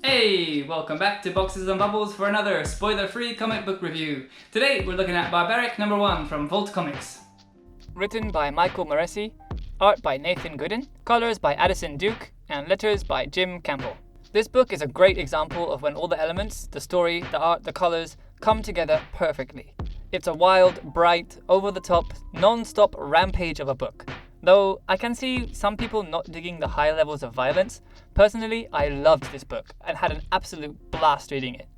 Hey, welcome back to Boxes and Bubbles for another spoiler-free comic book review. Today we're looking at Barbaric #1 from Vault Comics. Written by Michael Moreci, art by Nathan Gooden, colors by Addison Duke, and letters by Jim Campbell. This book is a great example of when all the elements, the story, the art, the colors, come together perfectly. It's a wild, bright, over-the-top, non-stop rampage of a book. Though I can see some people not digging the high levels of violence, personally I loved this book and had an absolute blast reading it.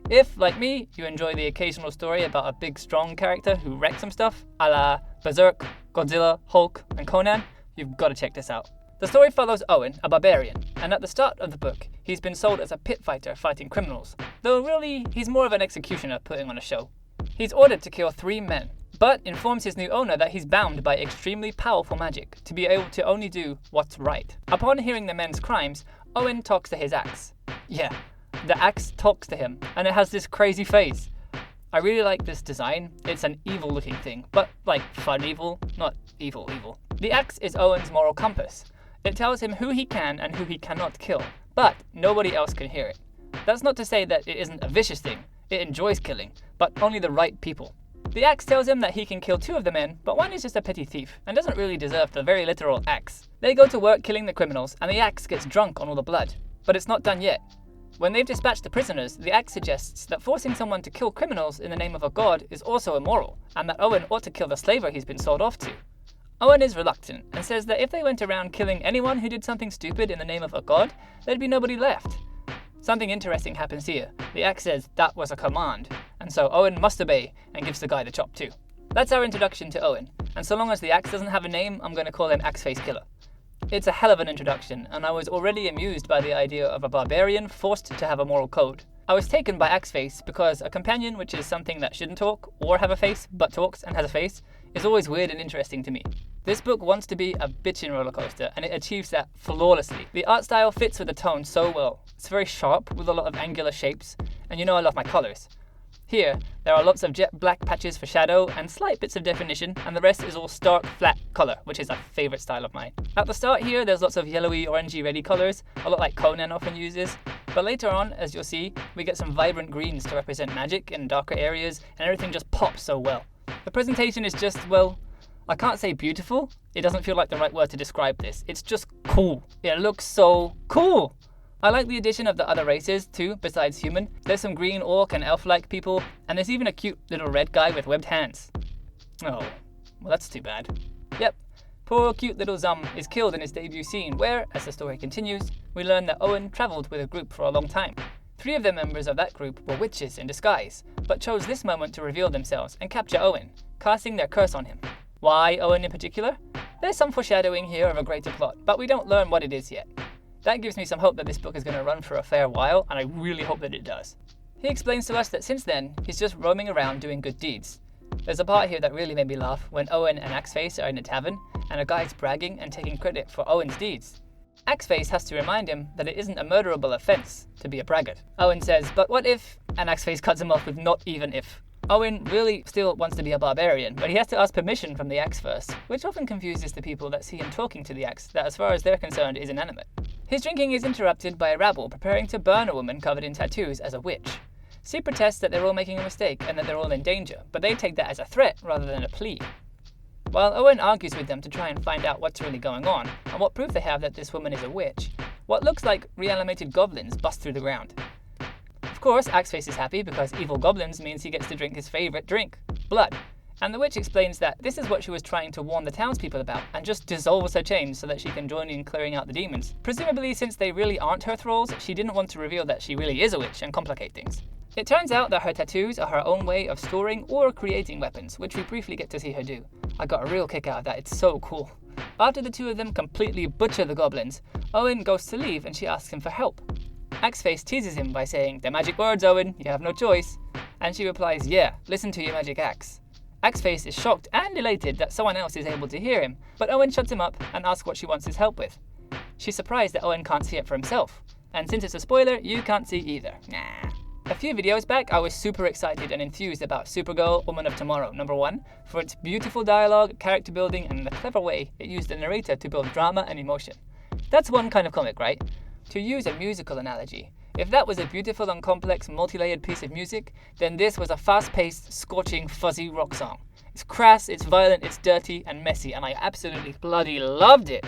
If, like me, you enjoy the occasional story about a big strong character who wrecks some stuff, a la Berserk, Godzilla, Hulk, and Conan, you've got to check this out. The story follows Owen, a barbarian, and at the start of the book, he's been sold as a pit fighter fighting criminals, though really he's more of an executioner putting on a show. He's ordered to kill 3 men, but informs his new owner that he's bound by extremely powerful magic to be able to only do what's right. Upon hearing the men's crimes, Owen talks to his axe. Yeah, the axe talks to him, and it has this crazy face. I really like this design. It's an evil looking thing, but like fun evil, not evil evil. The axe is Owen's moral compass. It tells him who he can and who he cannot kill, but nobody else can hear it. That's not to say that it isn't a vicious thing. It enjoys killing, but only the right people. The axe tells him that he can kill 2 of the men, but one is just a petty thief and doesn't really deserve the very literal axe. They go to work killing the criminals, and the axe gets drunk on all the blood. But it's not done yet. When they've dispatched the prisoners, the axe suggests that forcing someone to kill criminals in the name of a god is also immoral, and that Owen ought to kill the slaver he's been sold off to. Owen is reluctant and says that if they went around killing anyone who did something stupid in the name of a god, there'd be nobody left. Something interesting happens here. The axe says that was a command, and so Owen must obey and gives the guy the chop too. That's our introduction to Owen, and so long as the axe doesn't have a name, I'm going to call him Axe-Face Killer. It's a hell of an introduction, and I was already amused by the idea of a barbarian forced to have a moral code. I was taken by Axe-Face because a companion, which is something that shouldn't talk or have a face but talks and has a face, is always weird and interesting to me. This book wants to be a bitchin' rollercoaster, and it achieves that flawlessly. The art style fits with the tone so well. It's very sharp, with a lot of angular shapes, and you know I love my colors. Here, there are lots of jet black patches for shadow and slight bits of definition, and the rest is all stark, flat color, which is a favorite style of mine. At the start here, there's lots of yellowy, orangey, reddy colors, a lot like Conan often uses. But later on, as you'll see, we get some vibrant greens to represent magic in darker areas, and everything just pops so well. The presentation is just, well, I can't say beautiful. It doesn't feel like the right word to describe this. It's just cool. It looks so cool. I like the addition of the other races too, besides human. There's some green orc and elf-like people, and there's even a cute little red guy with webbed hands. Oh, well that's too bad. Yep, poor cute little Zum is killed in his debut scene where, as the story continues, we learn that Owen travelled with a group for a long time. 3 of the members of that group were witches in disguise, but chose this moment to reveal themselves and capture Owen, casting their curse on him. Why Owen in particular? There's some foreshadowing here of a greater plot, but we don't learn what it is yet. That gives me some hope that this book is going to run for a fair while, and I really hope that it does. He explains to us that since then, he's just roaming around doing good deeds. There's a part here that really made me laugh when Owen and Axe-Face are in a tavern, and a guy's bragging and taking credit for Owen's deeds. Axe-Face has to remind him that it isn't a murderable offense to be a braggart. Owen says, but what if? And Axe-Face cuts him off with not even if. Owen really still wants to be a barbarian, but he has to ask permission from the axe first, which often confuses the people that see him talking to the axe that as far as they're concerned is inanimate. His drinking is interrupted by a rabble preparing to burn a woman covered in tattoos as a witch. She protests that they're all making a mistake and that they're all in danger, but they take that as a threat rather than a plea. While Owen argues with them to try and find out what's really going on and what proof they have that this woman is a witch, what looks like reanimated goblins bust through the ground. Of course, Axe-Face is happy because evil goblins means he gets to drink his favourite drink, blood. And the witch explains that this is what she was trying to warn the townspeople about and just dissolves her chains so that she can join in clearing out the demons. Presumably, since they really aren't her thralls, she didn't want to reveal that she really is a witch and complicate things. It turns out that her tattoos are her own way of storing or creating weapons, which we briefly get to see her do. I got a real kick out of that, it's so cool. After the 2 of them completely butcher the goblins, Owen goes to leave and she asks him for help. Axe-Face teases him by saying, "They're magic words, Owen, you have no choice." And she replies, "Yeah, listen to your magic axe." Axe-Face is shocked and elated that someone else is able to hear him, but Owen shuts him up and asks what she wants his help with. She's surprised that Owen can't see it for himself, and since it's a spoiler, you can't see either. Nah. A few videos back, I was super excited and enthused about Supergirl Woman of Tomorrow #1 for its beautiful dialogue, character building, and the clever way it used the narrator to build drama and emotion. That's one kind of comic, right? To use a musical analogy, If that was a beautiful and complex multi-layered piece of music, then this was a fast-paced, scorching, fuzzy rock song. It's crass, it's violent, it's dirty and messy, and I absolutely bloody loved it.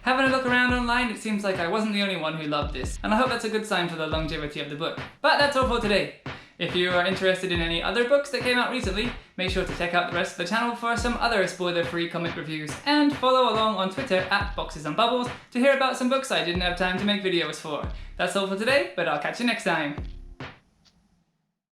Having a look around online, it seems like I wasn't the only one who loved this, and I hope that's a good sign for the longevity of the book. But that's all for today. If you are interested in any other books that came out recently, make sure to check out the rest of the channel for some other spoiler-free comic reviews, and follow along on Twitter at boxes&bubbles to hear about some books I didn't have time to make videos for. That's all for today, but I'll catch you next time.